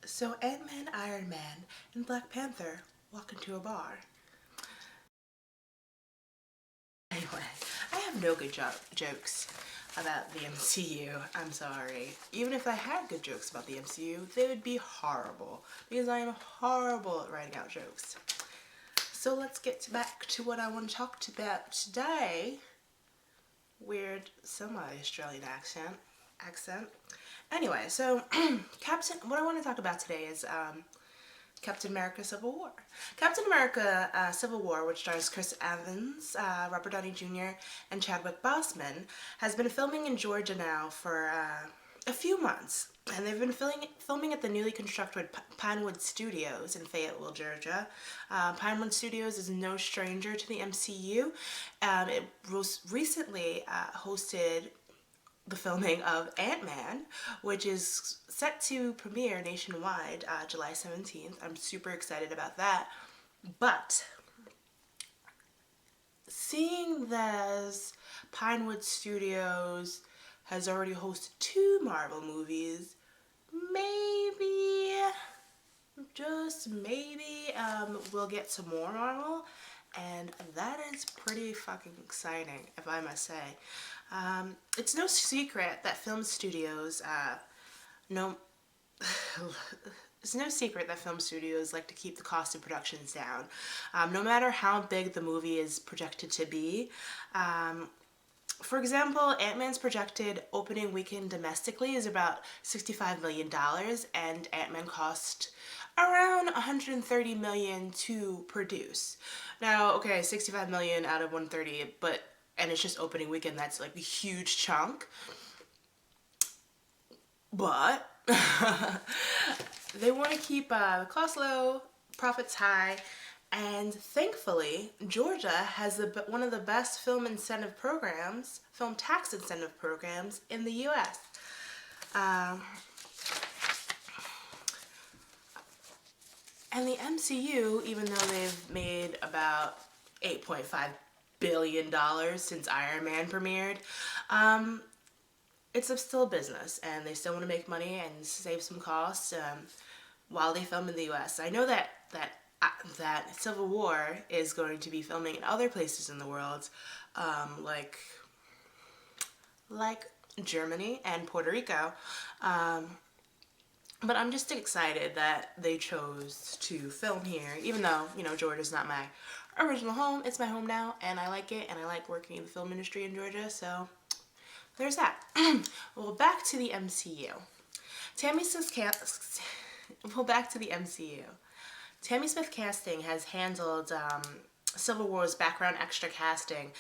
So Ant-Man, Iron Man, and Black Panther walk into a bar. Anyway, I have no good jokes about the MCU. I'm sorry. Even if I had good jokes about the MCU, they would be horrible because I am horrible at writing out jokes. So let's get back to what I want to talk about today. Weird semi-Australian accent. Anyway, so what I want to talk about today is Captain America Civil War. Captain America Civil War, which stars Chris Evans, Robert Downey Jr., and Chadwick Boseman, has been filming in Georgia now for a few months. And they've been filming at the newly constructed Pinewood Studios in Fayetteville, Georgia. Pinewood Studios is no stranger to the MCU. It was recently hosted the filming of Ant-Man, which is set to premiere nationwide July 17th. I'm super excited about that. But seeing that Pinewood Studios has already hosted 2 Marvel movies, maybe, just maybe, we'll get some more Marvel, and that is pretty fucking exciting, if I must say. It's no secret that film studios, it's no secret that film studios like to keep the cost of productions down. No matter how big the movie is projected to be. For example, Ant-Man's projected opening weekend domestically is about $65 million, and Ant-Man cost around $130 million to produce. Now, okay, $65 million out of 130, and it's just opening weekend, that's like a huge chunk. But they want to keep the cost low, profits high, and thankfully, Georgia has one of the best film tax incentive programs in the U.S. And the MCU, even though they've made about $8.5 billion since Iron Man premiered, it's still a business, and they still want to make money and save some costs while they film in the U.S. I know that Civil War is going to be filming in other places in the world, like Germany and Puerto Rico. But I'm just excited that they chose to film here, even though, Georgia's not my original home. It's my home now, and I like it, and I like working in the film industry in Georgia, so there's that. Well, back to the MCU. Back to the MCU. Tammy Smith Casting has handled Civil War's background extra casting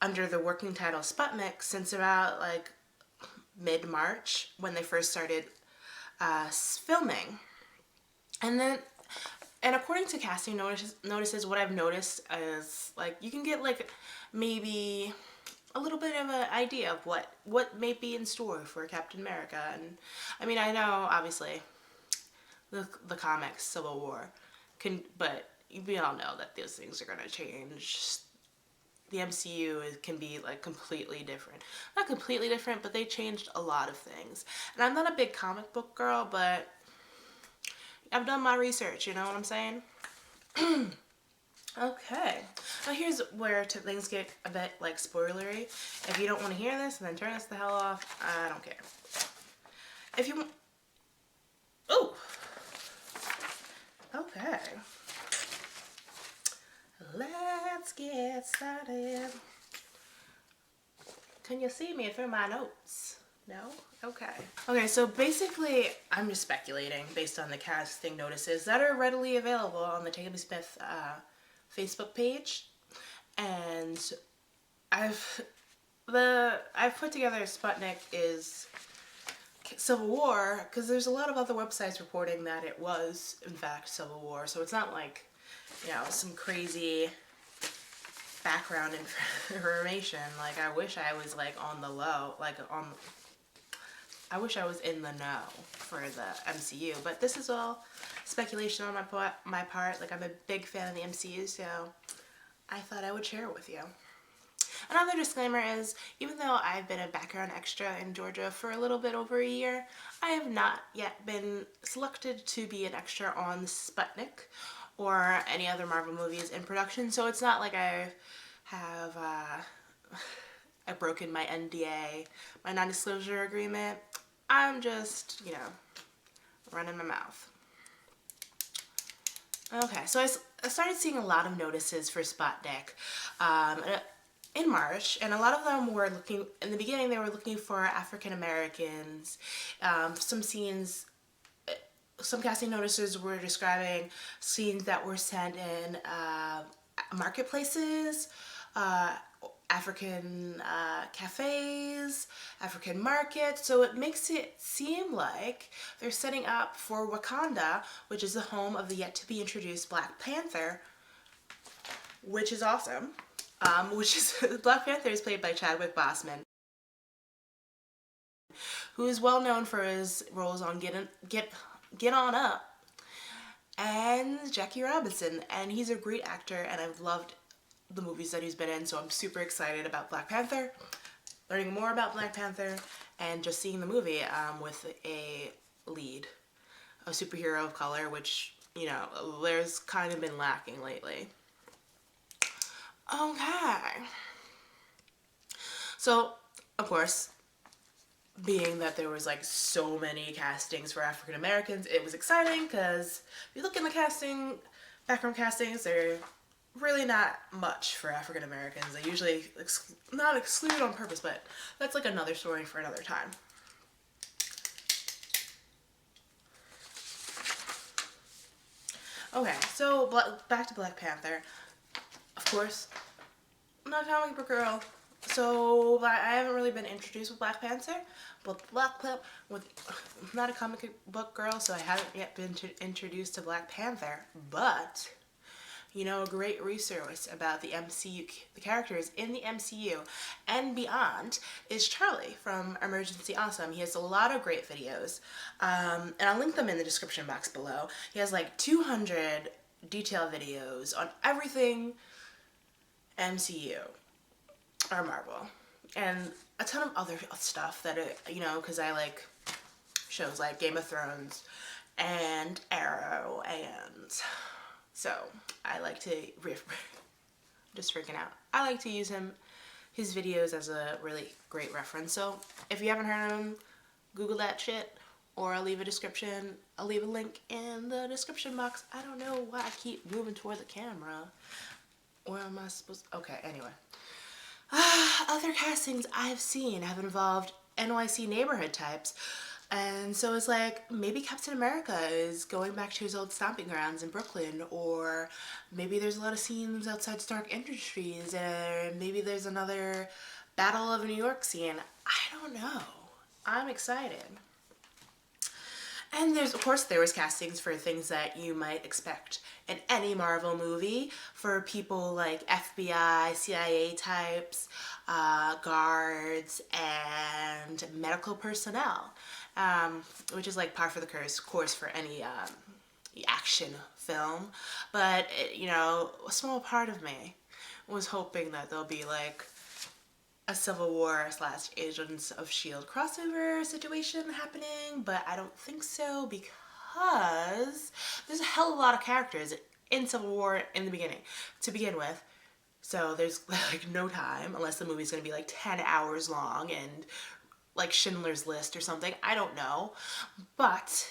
under the working title Sputnik since about mid-March when they first started filming. And according to casting notices, what I've noticed is you can get maybe a little bit of an idea of what may be in store for Captain America. And I mean, I know obviously the comics Civil War but we all know that those things are going to change. The MCU can be completely different. Not completely different, but they changed a lot of things. And I'm not a big comic book girl, but I've done my research, you know what I'm saying? Okay. Now here's where things get a bit spoilery. If you don't want to hear this, then turn this the hell off. I don't care. If you want... Ooh! Okay. Let's get started. Can you see me through my notes? No? Okay. Okay, so basically, I'm just speculating based on the casting notices that are readily available on the Tammy Smith Facebook page. And I've put together Sputnik is Civil War because there's a lot of other websites reporting that it was, in fact, Civil War. So it's not some crazy background information. I wish I was on the low, I wish I was in the know for the MCU, but this is all speculation on my part. I'm a big fan of the MCU, so I thought I would share it with you. Another disclaimer is, even though I've been a background extra in Georgia for a little bit over a year, I have not yet been selected to be an extra on Sputnik or any other Marvel movies in production, so it's not like I have I've broken my NDA, my non-disclosure agreement. I'm just, running my mouth. Okay, so I started seeing a lot of notices for Sputnik in March, and a lot of them were looking, in the beginning they were looking for African Americans. Some scenes, some casting notices were describing scenes that were sent in marketplaces, African cafes, African markets, so it makes it seem like they're setting up for Wakanda, which is the home of the yet-to-be-introduced Black Panther, which is awesome. Black Panther is played by Chadwick Boseman, who is well known for his roles on Get On Up and Jackie Robinson, and he's a great actor, and I've loved the movies that he's been in, so I'm super excited about Black Panther, learning more about Black Panther, and just seeing the movie with a lead, a superhero of color, which, there's kind of been lacking lately. Okay. So, of course, being that there was like so many castings for African Americans, it was exciting because if you look in the background castings, they're really not much for African Americans. They usually not exclude on purpose, but that's like another story for another time. Okay, so back to Black Panther. Of course, I'm not a comic book girl, so I haven't really been introduced with Black Panther. But I'm not a comic book girl, so I haven't yet been introduced to Black Panther. But a great resource about the MCU, the characters in the MCU and beyond, is Charlie from Emergency Awesome. He has a lot of great videos, and I'll link them in the description box below. He has like 200 detailed videos on everything MCU or Marvel, and a ton of other stuff that, because I like shows like Game of Thrones and Arrow, and so I like to, just freaking out, I like to use his videos as a really great reference. So if you haven't heard of him, Google that shit, or I'll leave a link in the description box. I don't know why I keep moving toward the camera. Where am I supposed to? Okay, anyway. Other castings I've seen have involved NYC neighborhood types. And so it's like, maybe Captain America is going back to his old stomping grounds in Brooklyn, or maybe there's a lot of scenes outside Stark Industries, and maybe there's another Battle of New York scene. I don't know. I'm excited. And of course, there was castings for things that you might expect in any Marvel movie, for people like FBI, CIA types, guards, and medical personnel, which is like par for the course for any action film. But, a small part of me was hoping that there'll be like a Civil War / Agents of S.H.I.E.L.D. crossover situation happening, but I don't think so, because there's a hell of a lot of characters in Civil War in the beginning to begin with, so there's like no time, unless the movie's gonna be like 10 hours long and like Schindler's List or something. I don't know, but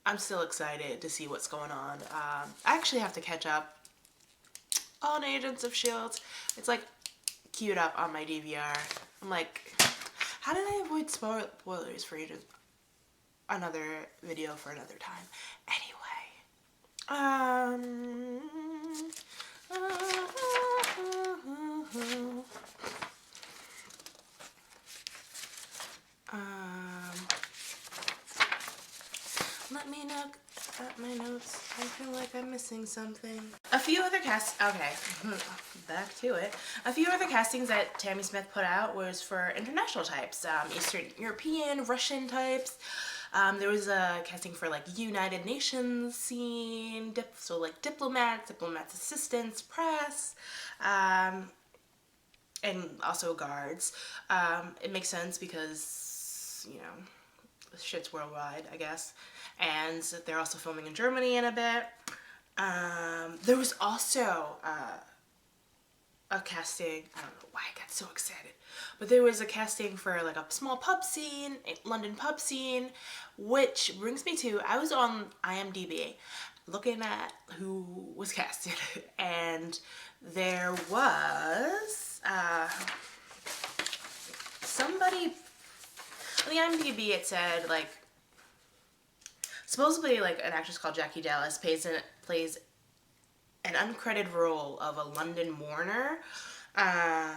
I'm still excited to see what's going on. I actually have to catch up on Agents of S.H.I.E.L.D. It's like queued up on my DVR. I'm like, how did I avoid spoilers for Agents? Another video for another time. Anyway, let me look at my notes. I feel like I'm missing something. A few other okay, back to it. A few other castings that Tammy Smith put out was for international types, Eastern European, Russian types. There was a casting for like United Nations scene, so like diplomats, assistants, press. and also guards. It makes sense because, you know, shit's worldwide, I guess. And they're also filming in Germany in a bit. There was also a casting. I don't know why I got so excited, but there was a casting for like a small pub scene, a London pub scene, which brings me to, I was on IMDb looking at who was casted, and there was somebody on the IMDb. It said like supposedly like an actress called Jackie Dallas plays an uncredited role of a London mourner, uh,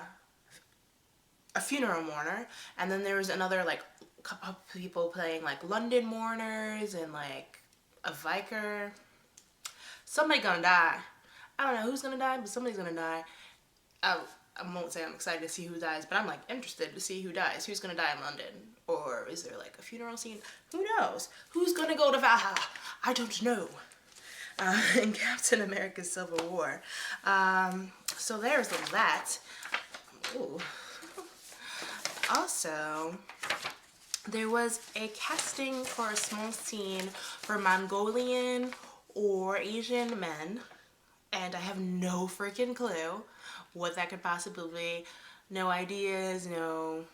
a funeral mourner, and then there was another like couple people playing like London mourners and like a Vicar. Somebody gonna die. I don't know who's gonna die, but somebody's gonna die. I won't say I'm excited to see who dies, but I'm like interested to see who dies. Who's gonna die in London? Or is there like a funeral scene? Who knows? Who's gonna go to Valhalla? I don't know. In Captain America Civil War. So there's that. Ooh. Also, there was a casting for a small scene for Mongolian or Asian men, and I have no freaking clue what that could possibly be. No ideas, no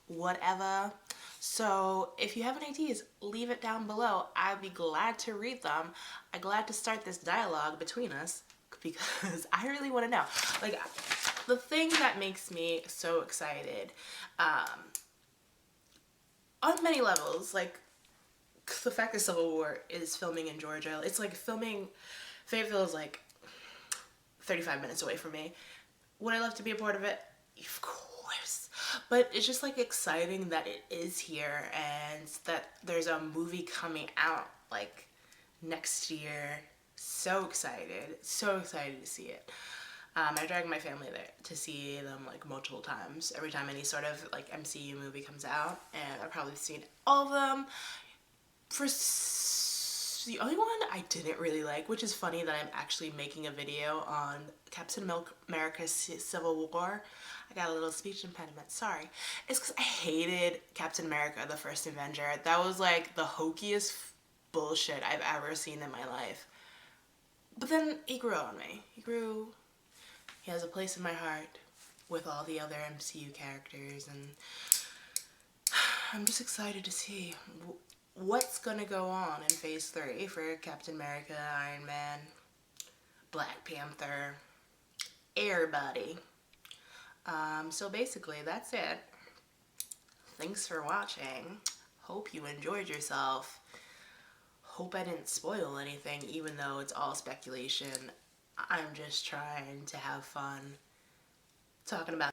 whatever. So if you have any ideas, leave it down below. I'd be glad to read them. I'm glad to start this dialogue between us because I really want to know. Like, the thing that makes me so excited, on many levels, like the fact that Civil War is filming in Georgia, it's like filming, Fayetteville is like 35 minutes away from me. Would I love to be a part of it? Of course. But it's just like exciting that it is here and that there's a movie coming out like next year. So excited to see it. I drag my family there to see them like multiple times every time any sort of like MCU movie comes out, and I've probably seen all of them. The only one I didn't really like, which is funny that I'm actually making a video on Captain America Civil War. I got a little speech impediment, sorry. It's because I hated Captain America, the First Avenger. That was like the hokiest bullshit I've ever seen in my life. But then he grew on me. He has a place in my heart with all the other MCU characters, and I'm just excited to see what's gonna go on in Phase 3 for Captain America, Iron Man, Black Panther, everybody. So basically, that's it. Thanks for watching. Hope you enjoyed yourself. Hope I didn't spoil anything, even though it's all speculation. I'm just trying to have fun talking about